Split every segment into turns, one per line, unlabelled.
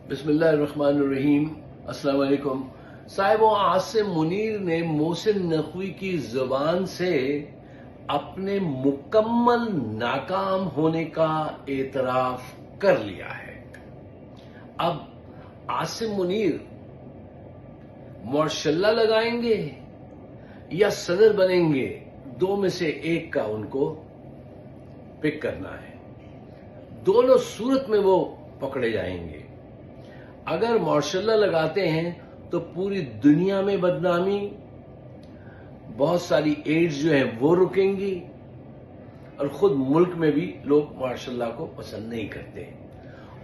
بسم اللہ الرحمن الرحیم۔ السلام علیکم صاحب، عاصم منیر نے محسن نقوی کی زبان سے اپنے مکمل ناکام ہونے کا اعتراف کر لیا ہے۔ اب عاصم منیر ماشاء اللہ لگائیں گے یا صدر بنیں گے، دو میں سے ایک کا ان کو پک کرنا ہے۔ دونوں صورت میں وہ پکڑے جائیں گے۔ اگر ماشاء اللہ لگاتے ہیں تو پوری دنیا میں بدنامی، بہت ساری ایڈز جو ہیں وہ رکیں گی، اور خود ملک میں بھی لوگ ماشاء اللہ کو پسند نہیں کرتے۔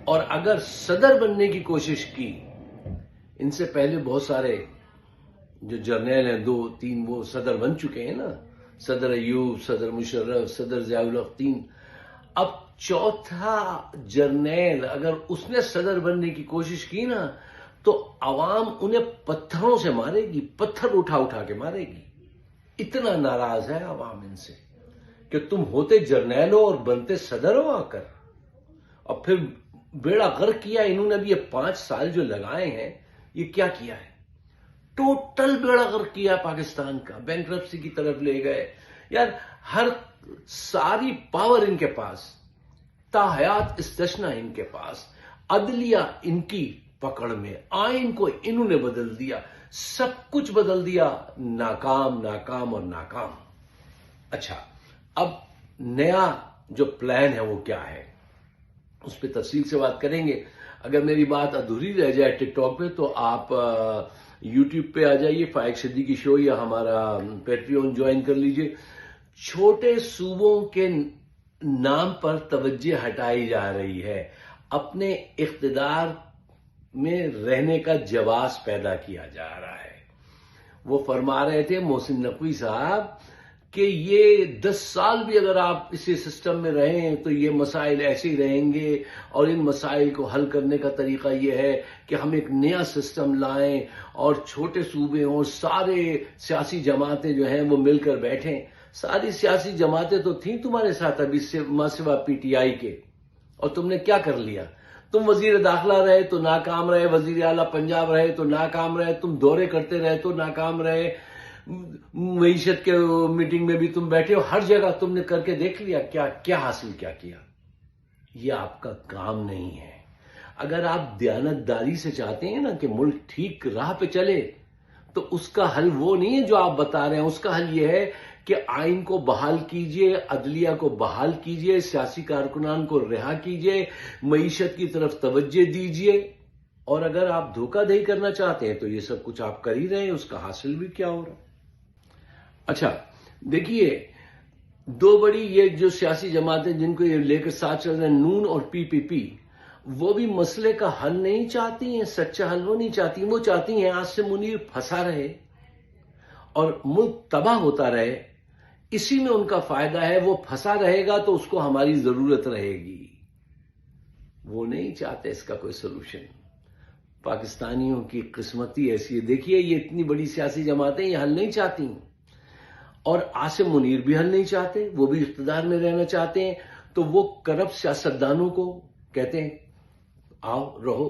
اور اگر صدر بننے کی کوشش کی، ان سے پہلے بہت سارے جو جرنیل ہیں، 2-3 وہ صدر بن چکے ہیں نا، صدر ایوب، صدر مشرف، صدر ضیاء الحق، 3۔ اب چوتھا جرنیل اگر اس نے صدر بننے کی کوشش کی نا، تو عوام انہیں پتھروں سے مارے گی، پتھر اٹھا اٹھا کے مارے گی۔ اتنا ناراض ہے عوام ان سے کہ تم ہوتے جرنیل ہو اور بنتے صدر ہو آ کر۔ اور پھر بیڑا غرق کیا انہوں نے بھی، یہ 5 سال جو لگائے ہیں، یہ کیا کیا ہے؟ ٹوٹل بیڑا غرق کیا پاکستان کا، بینکرپسی کی طرف لے گئے۔ یار ہر ساری پاور ان کے پاس، تا حیات استثنا ان کے پاس، عدلیہ ان کی پکڑ میں، آئین کو انہوں نے بدل دیا، سب کچھ بدل دیا، ناکام ناکام اور ناکام۔ اچھا، اب نیا جو پلان ہے وہ کیا ہے، اس پہ تفصیل سے بات کریں گے۔ اگر میری بات ادھوری رہ جائے ٹک ٹاک پہ، تو آپ یوٹیوب پہ آ جائیے، فائق صدیقی شو، یا ہمارا پیٹریون جوائن کر لیجئے۔ چھوٹے صوبوں کے نام پر توجہ ہٹائی جا رہی ہے، اپنے اقتدار میں رہنے کا جواز پیدا کیا جا رہا ہے۔ وہ فرما رہے تھے محسن نقوی صاحب کہ یہ 10 سال بھی اگر آپ اسی سسٹم میں رہیں تو یہ مسائل ایسے ہی رہیں گے، اور ان مسائل کو حل کرنے کا طریقہ یہ ہے کہ ہم ایک نیا سسٹم لائیں، اور چھوٹے صوبے ہوں، سارے سیاسی جماعتیں جو ہیں وہ مل کر بیٹھیں۔ ساری سیاسی جماعتیں تو تھیں تمہارے ساتھ ابھی سے، سوا پی ٹی آئی کے، اور تم نے کیا کر لیا؟ تم وزیر داخلہ رہے تو ناکام رہے، وزیر اعلیٰ پنجاب رہے تو ناکام رہے، تم دورے کرتے رہے تو ناکام رہے، معیشت کے میٹنگ میں بھی تم بیٹھے ہو، ہر جگہ تم نے کر کے دیکھ لیا، کیا حاصل کیا؟ یہ آپ کا کام نہیں ہے۔ اگر آپ دیانتداری سے چاہتے ہیں نا کہ ملک ٹھیک راہ پہ چلے، تو اس کا حل وہ نہیں ہے جو آپ بتا رہے ہیں۔ اس کا حل یہ ہے کہ آئین کو بحال کیجئے، عدلیہ کو بحال کیجئے، سیاسی کارکنان کو رہا کیجئے، معیشت کی طرف توجہ دیجئے۔ اور اگر آپ دھوکہ دہی کرنا چاہتے ہیں تو یہ سب کچھ آپ کر ہی رہے ہیں، اس کا حاصل بھی کیا ہو رہا ہے؟ اچھا دیکھیے، 2 بڑی یہ جو سیاسی جماعتیں جن کو یہ لے کر ساتھ چل رہے ہیں، نون اور پی پی پی، وہ بھی مسئلے کا حل نہیں چاہتی ہیں، سچا حل وہ نہیں چاہتی۔ وہ چاہتی ہیں عاصم منیر پھنسا رہے اور ملک تباہ ہوتا رہے، اسی میں ان کا فائدہ ہے۔ وہ پھنسا رہے گا تو اس کو ہماری ضرورت رہے گی۔ وہ نہیں چاہتے اس کا کوئی سلوشن۔ پاکستانیوں کی قسمتی ایسی ہے۔ دیکھیے، یہ اتنی بڑی سیاسی جماعتیں یہ حل نہیں چاہتی، اور عاصم منیر بھی حل نہیں چاہتے، وہ بھی اقتدار میں رہنا چاہتے ہیں۔ تو وہ کرپٹ سیاستدانوں کو کہتے ہیں آؤ رہو،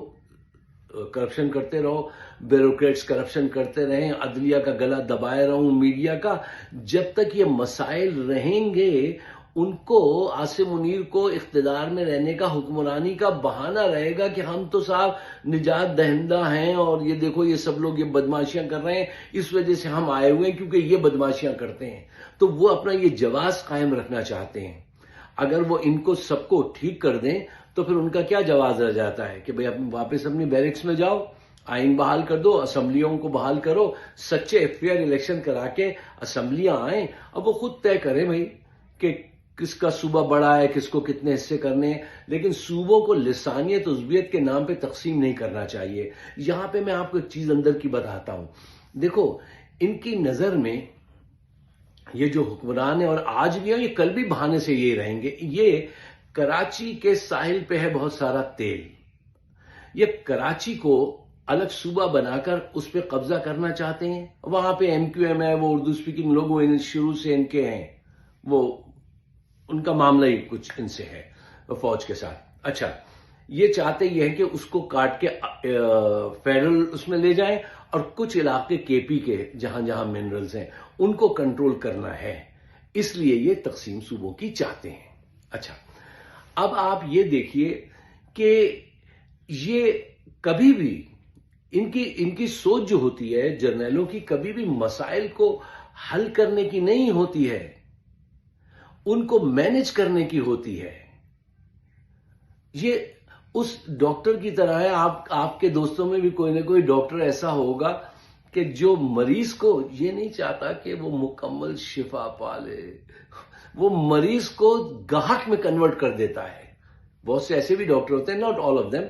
کرپشن کرتے رہو، بیوروکریٹس کرپشن کرتے رہیں، عدلیہ کا گلا دبائے رہوں، میڈیا کا۔ جب تک یہ مسائل رہیں گے، ان کو، عاصم منیر کو اقتدار میں رہنے کا، حکمرانی کا بہانہ رہے گا کہ ہم تو صاحب نجات دہندہ ہیں، اور یہ دیکھو یہ سب لوگ یہ بدماشیاں کر رہے ہیں، اس وجہ سے ہم آئے ہوئے ہیں کیونکہ یہ بدماشیاں کرتے ہیں۔ تو وہ اپنا یہ جواز قائم رکھنا چاہتے ہیں۔ اگر وہ ان کو سب کو ٹھیک کر دیں تو پھر ان کا کیا جواز رہ جاتا ہے کہ بھئی واپس اپنی بیرکس میں جاؤ، آئین بحال کر دو، اسمبلیوں کو بحال کرو، سچے فیئر الیکشن کرا کے اسمبلیاں آئیں، اب وہ خود طے کریں بھئی کہ کس کا صوبہ بڑا ہے، کس کو کتنے حصے کرنے ہیں۔ لیکن صوبوں کو لسانیت عضویت کے نام پہ تقسیم نہیں کرنا چاہیے۔ یہاں پہ میں آپ کو ایک چیز اندر کی بتاتا ہوں۔ دیکھو، ان کی نظر میں یہ جو حکمران ہیں، اور آج بھی ہیں، یہ کل بھی بہانے سے یہ رہیں گے، یہ کراچی کے ساحل پہ ہے بہت سارا تیل، یہ کراچی کو الگ صوبہ بنا کر اس پہ قبضہ کرنا چاہتے ہیں۔ وہاں پہ ایم کیو ایم ہے، وہ اردو سپیکنگ لوگ، وہ شروع سے ان کے ہیں، وہ ان کا معاملہ ہی کچھ ان سے ہے فوج کے ساتھ۔ اچھا، یہ چاہتے یہ ہیں کہ اس کو کاٹ کے فیڈرل اس میں لے جائیں اور کچھ علاقے کے پی کے جہاں جہاں منرلز ہیں ان کو کنٹرول کرنا ہے، اس لیے یہ تقسیم صوبوں کی چاہتے ہیں۔ اچھا، اب آپ یہ دیکھیے کہ یہ کبھی بھی ان کی سوچ جو ہوتی ہے جرنیلوں کی، کبھی بھی مسائل کو حل کرنے کی نہیں ہوتی ہے، ان کو مینج کرنے کی ہوتی ہے۔ یہ اس ڈاکٹر کی طرح ہے، آپ کے دوستوں میں بھی کوئی نہ کوئی ڈاکٹر ایسا ہوگا کہ جو مریض کو یہ نہیں چاہتا کہ وہ مکمل شفا پالے، وہ مریض کو گاہک میں کنورٹ کر دیتا ہے۔ بہت سے ایسے بھی ڈاکٹر ہوتے ہیں، ناٹ آل آف دیم،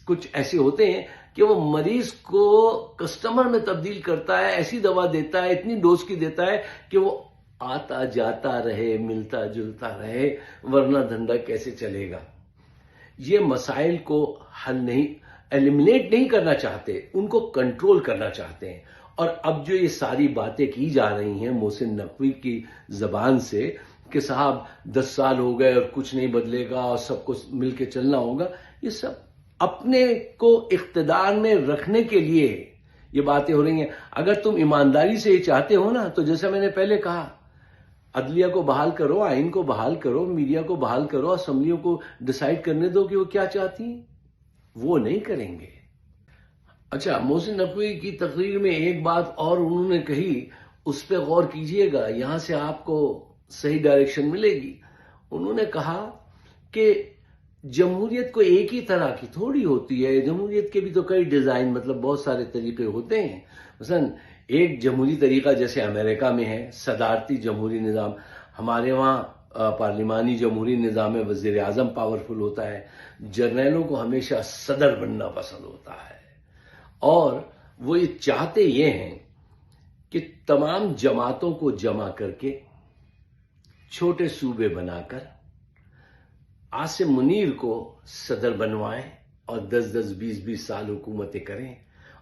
کچھ ایسے ہوتے ہیں کہ وہ مریض کو کسٹمر میں تبدیل کرتا ہے، ایسی دوا دیتا ہے، اتنی ڈوز کی دیتا ہے کہ وہ آتا جاتا رہے، ملتا جلتا رہے، ورنہ دھندا کیسے چلے گا۔ یہ مسائل کو حل نہیں، ایلیمنیٹ نہیں کرنا چاہتے، ان کو کنٹرول کرنا چاہتے ہیں۔ اور اب جو یہ ساری باتیں کی جا رہی ہیں محسن نقوی کی زبان سے کہ صاحب 10 سال ہو گئے اور کچھ نہیں بدلے گا اور سب کو مل کے چلنا ہوگا، یہ سب اپنے کو اقتدار میں رکھنے کے لیے یہ باتیں ہو رہی ہیں۔ اگر تم ایمانداری سے یہ چاہتے ہو نا، تو جیسا میں نے پہلے کہا، عدلیہ کو بحال کرو، آئین کو بحال کرو، میڈیا کو بحال کرو، اسمبلیوں کو ڈیسائیڈ کرنے دو کہ وہ کیا چاہتی ہیں، وہ نہیں کریں گے۔ اچھا، محسن نقوی کی تقریر میں ایک بات اور انہوں نے کہی، اس پہ غور کیجئے گا، یہاں سے آپ کو صحیح ڈائریکشن ملے گی۔ انہوں نے کہا کہ جمہوریت کو ایک ہی طرح کی تھوڑی ہوتی ہے، جمہوریت کے بھی تو کئی ڈیزائن، مطلب بہت سارے طریقے ہوتے ہیں۔ مثلا ایک جمہوری طریقہ جیسے امریکہ میں ہے، صدارتی جمہوری نظام، ہمارے وہاں پارلیمانی جمہوری نظام میں وزیر اعظم پاورفل ہوتا ہے، جرنیلوں کو ہمیشہ صدر بننا پسند ہوتا ہے، اور وہ یہ چاہتے یہ ہیں کہ تمام جماعتوں کو جمع کر کے چھوٹے صوبے بنا کر عاصم منیر کو صدر بنوائیں اور 10-10 سال حکومتیں کریں۔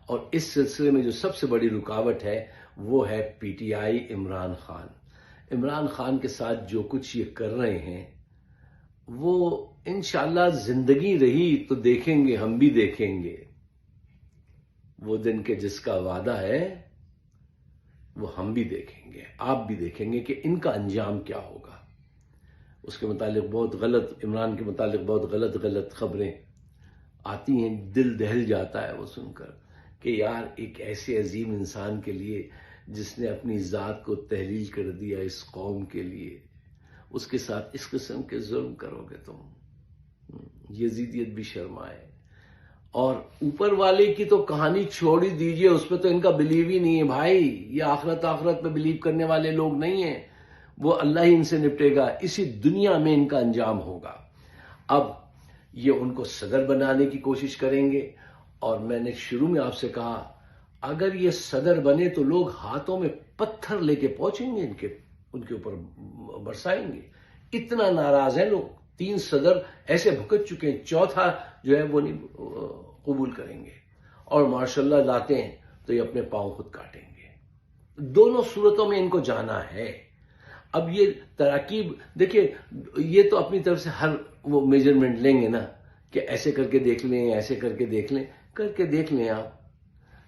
اور اس سلسلے میں جو سب سے بڑی رکاوٹ ہے وہ ہے P T I, Imran Khan. Imran Khan کے ساتھ جو کچھ یہ کر رہے ہیں وہ انشاءاللہ زندگی رہی تو دیکھیں گے، ہم بھی دیکھیں گے وہ دن کے جس کا وعدہ ہے، وہ ہم بھی دیکھیں گے، آپ بھی دیکھیں گے کہ ان کا انجام کیا ہوگا۔ اس کے متعلق بہت غلط، عمران کے متعلق بہت غلط خبریں آتی ہیں، دل دہل جاتا ہے وہ سن کر کہ یار ایک ایسے عظیم انسان کے لیے جس نے اپنی ذات کو تحلیل کر دیا اس قوم کے لیے، اس کے ساتھ اس قسم کے ظلم کرو گے تم، یزیدیت بھی شرمائے۔ اور اوپر والے کی تو کہانی چھوڑ ہی دیجئے، اس پہ تو ان کا بلیو ہی نہیں ہے بھائی، یہ آخرت پہ بلیو کرنے والے لوگ نہیں ہیں، وہ اللہ ہی ان سے نپٹے گا، اسی دنیا میں ان کا انجام ہوگا۔ اب یہ ان کو صدر بنانے کی کوشش کریں گے، اور میں نے شروع میں آپ سے کہا اگر یہ صدر بنے تو لوگ ہاتھوں میں پتھر لے کے پہنچیں گے، ان کے اوپر برسائیں گے، اتنا ناراض ہیں لوگ۔ 3 صدر ایسے بھگت چکے ہیں، چوتھا جو ہے وہ نہیں قبول کریں گے، اور ماشاءاللہ لاتے ہیں تو یہ اپنے پاؤں خود کاٹیں گے۔ دونوں صورتوں میں ان کو جانا ہے۔ اب یہ تراکیب دیکھیں، یہ تو اپنی طرف سے ہر وہ میجرمنٹ لیں گے نا کہ ایسے کر کے دیکھ لیں، ایسے کر کے دیکھ لیں، کر کے دیکھ لیں آپ،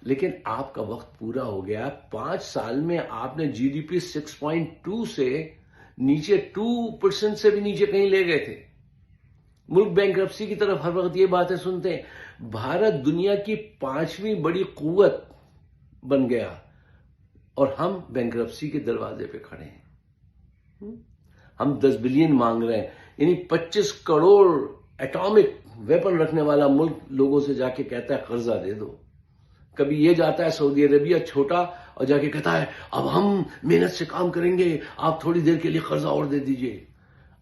لیکن آپ کا وقت پورا ہو گیا۔ 5 سال میں آپ نے جی ڈی پی 6.2 سے نیچے 2% سے بھی نیچے کہیں لے گئے تھے۔ ملک بینکرپسی کی طرف ہر وقت یہ باتیں سنتے ہیں، بھارت دنیا کی 5ویں بڑی قوت بن گیا اور ہم بینکرپسی کے دروازے پہ کھڑے ہیں۔ ہم 10 بلین مانگ رہے ہیں، یعنی 25 کروڑ ایٹامک ویپن رکھنے والا ملک لوگوں سے جا کے کہتا ہے قرضہ دے دو۔ کبھی یہ جاتا ہے سعودی عربیہ چھوٹا اور جا کے کہتا ہے اب ہم محنت سے کام کریں گے، آپ تھوڑی دیر کے لیے قرضہ اور دے دیجئے۔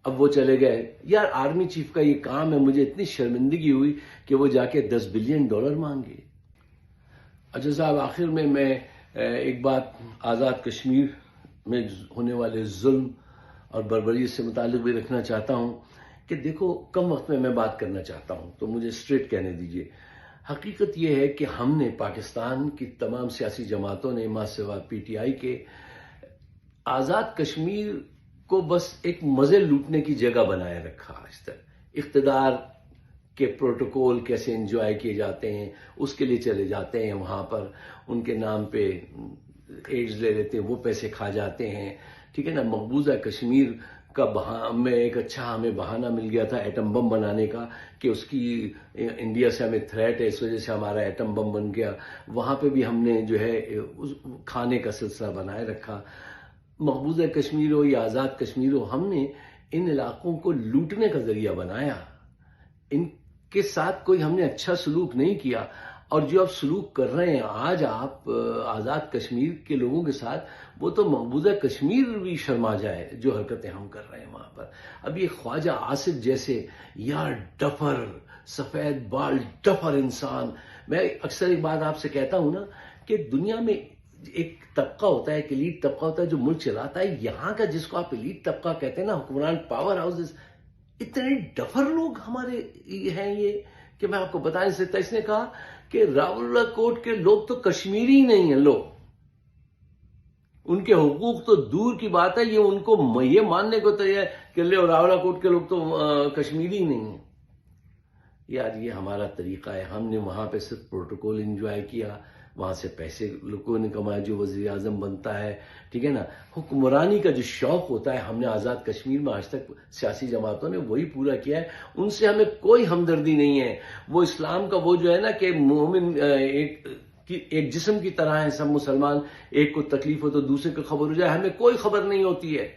اب وہ چلے گئے۔ یار آرمی چیف کا یہ کام ہے، مجھے اتنی شرمندگی ہوئی کہ وہ جا کے $10 بلین مانگے۔ اچھا صاحب، آخر میں ایک بات آزاد کشمیر میں ہونے والے ظلم اور بربریت سے متعلق بھی رکھنا چاہتا ہوں کہ دیکھو کم وقت میں بات کرنا چاہتا ہوں تو مجھے اسٹریٹ کہنے دیجئے۔ حقیقت یہ ہے کہ ہم نے پاکستان کی تمام سیاسی جماعتوں نے ما سوا پی ٹی آئی کے آزاد کشمیر کو بس ایک مزے لوٹنے کی جگہ بنائے رکھا۔ اس طرح اقتدار کہ پروٹوکول کیسے انجوائے کیے جاتے ہیں، اس کے لیے چلے جاتے ہیں وہاں پر، ان کے نام پہ ایڈز لے لیتے ہیں، وہ پیسے کھا جاتے ہیں، ٹھیک ہے نا۔ مقبوضہ کشمیر کا میں ایک اچھا ہمیں بہانہ مل گیا تھا ایٹم بم بنانے کا، کہ اس کی انڈیا سے ہمیں تھریٹ ہے، اس وجہ سے ہمارا ایٹم بم بن گیا، وہاں پہ بھی ہم نے جو ہے کھانے کا سلسلہ بنائے رکھا۔ مقبوضہ کشمیر ہو یا آزاد کشمیر ہو، ہم نے ان علاقوں کو لوٹنے کا ذریعہ بنایا، ان کے ساتھ کوئی ہم نے اچھا سلوک نہیں کیا۔ اور جو آپ سلوک کر رہے ہیں آج آپ آزاد کشمیر کے لوگوں کے ساتھ، وہ تو مقبوضہ کشمیر بھی شرما جائے جو حرکتیں ہم کر رہے ہیں وہاں پر۔ اب یہ خواجہ آصف جیسے یار ڈفر، سفید بال ڈفر انسان، میں اکثر ایک بات آپ سے کہتا ہوں نا کہ دنیا میں ایک طبقہ ہوتا ہے، ایک ایلیٹ طبقہ ہوتا ہے جو ملک چلاتا ہے، یہاں کا جس کو آپ ایلیٹ طبقہ کہتے ہیں نا، حکمران پاور ہاؤسز، اتنے ڈفر لوگ ہمارے ہیں یہ کہ میں آپ کو بتا نہیں سکتا۔ اس نے کہا کہ راولہ کوٹ کے لوگ تو کشمیری ہی نہیں ہیں، لوگ ان کے حقوق تو دور کی بات ہے، یہ ان کو یہ ماننے کو تیار ہے کہ راولہ کوٹ کے لوگ تو کشمیری ہی نہیں ہیں۔ یار یہ ہمارا طریقہ ہے، ہم نے وہاں پہ صرف پروٹوکول انجوائے کیا، وہاں سے پیسے لوگوں نے کمائے، جو وزیر اعظم بنتا ہے، ٹھیک ہے نا۔ حکمرانی کا جو شوق ہوتا ہے، ہم نے آزاد کشمیر میں آج تک سیاسی جماعتوں نے وہی پورا کیا ہے، ان سے ہمیں کوئی ہمدردی نہیں ہے۔ وہ اسلام کا وہ جو ہے نا کہ مومن ایک جسم کی طرح ہیں سب مسلمان، ایک کو تکلیف ہو تو دوسرے کو خبر ہو جائے، ہمیں کوئی خبر نہیں ہوتی ہے۔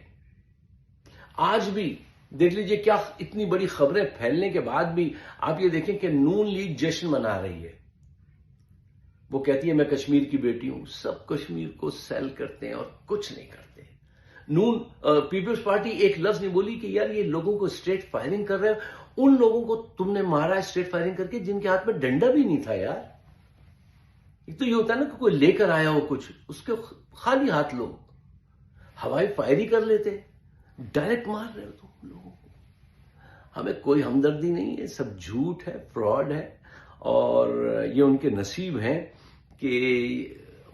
آج بھی دیکھ لیجئے کیا اتنی بڑی خبریں پھیلنے کے بعد بھی آپ یہ دیکھیں کہ نون لیگ جشن منا رہی ہے، وہ کہتی ہے میں کشمیر کی بیٹی ہوں، سب کشمیر کو سیل کرتے ہیں اور کچھ نہیں کرتے۔ پیپلز پارٹی ایک لفظ نہیں بولی کہ یار یہ لوگوں کو اسٹریٹ فائرنگ کر رہے ہیں، ان لوگوں کو تم نے مارا اسٹریٹ فائرنگ کر کے جن کے ہاتھ میں ڈنڈا بھی نہیں تھا۔ یار ایک تو یہ ہوتا ہے نا کہ کوئی لے کر آیا ہو کچھ، اس کے خالی ہاتھ لوگ ہوائی فائری کر لیتے، ڈائریکٹ مار رہے ہو تم لوگوں کو۔ ہمیں کوئی ہمدردی نہیں ہے، سب جھوٹ ہے، فراڈ ہے، اور یہ ان کے نصیب ہیں کہ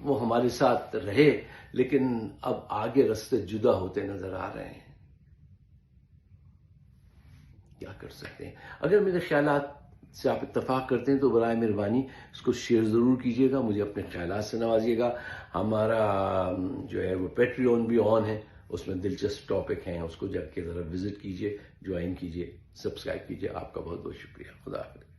وہ ہمارے ساتھ رہے، لیکن اب آگے راستے جدا ہوتے نظر آ رہے ہیں۔ کیا کر سکتے ہیں؟ اگر میرے خیالات سے آپ اتفاق کرتے ہیں تو برائے مہربانی اس کو شیئر ضرور کیجیے گا، مجھے اپنے خیالات سے نوازیے گا۔ ہمارا جو ہے وہ پیٹریون بھی آن ہے، اس میں دلچسپ ٹاپک ہیں، اس کو جا کے ذرا وزٹ کیجیے، جوائن کیجیے، سبسکرائب کیجیے۔ آپ کا بہت بہت شکریہ۔ خدا حافظ۔